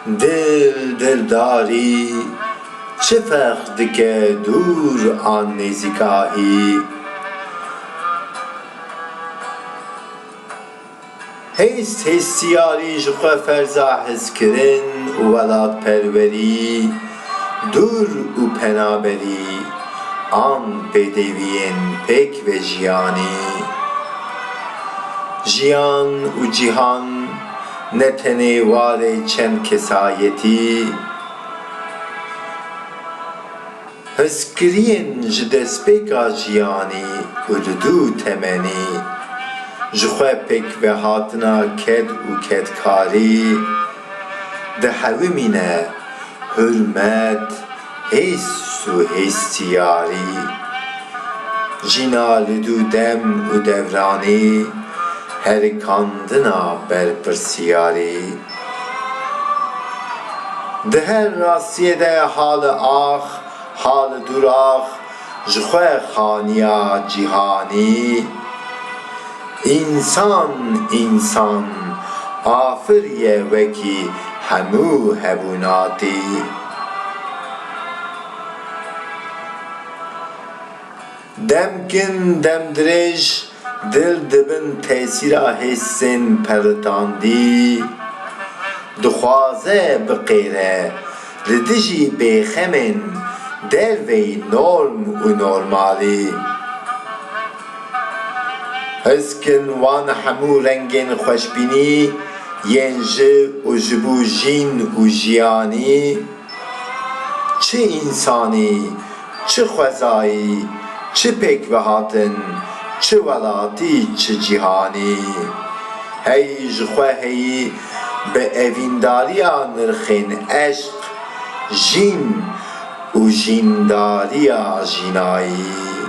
دل دلداری چه فرق دike دور an nêzîkahî. Hêst hêstiyarî ji xwe ferza hezkirin û welatperwerî, dûr û penaberî an pêdiviyên pêk ve jiyanî. Jiyan û cîhan ne tenê warê çend kesayetî, hezkiriyên ji destpêka jiyanî û li dû temenî, ji xwe pêk vehatina ked û kedkarî, dihewimîne hurmet, hêst û hêstiyarî. Jîna li dû dem û devranî, herikandina berpirsiyarî. Di her rastiyê de halı ax, halı durax, ji xwe xaniya cîhanî. İnsan însan afir ye wekî hemû hevûnatî. Demkin demdirêj dil dibin tesîra hêsên pertandî, dixwaze biqêre li dijî bêxemên dervey norm û normalî. Hezkin wan hemû rengên xweşbînî yên ji û ji bo jîn û jiyanî, çi însanî, çi xwezayî, çi pêkvehatin, çi welatî, çi cîhanî. Hey ji xwe heyî bi evîndariya nirxên eşq, jîn û jîndariya jînayî.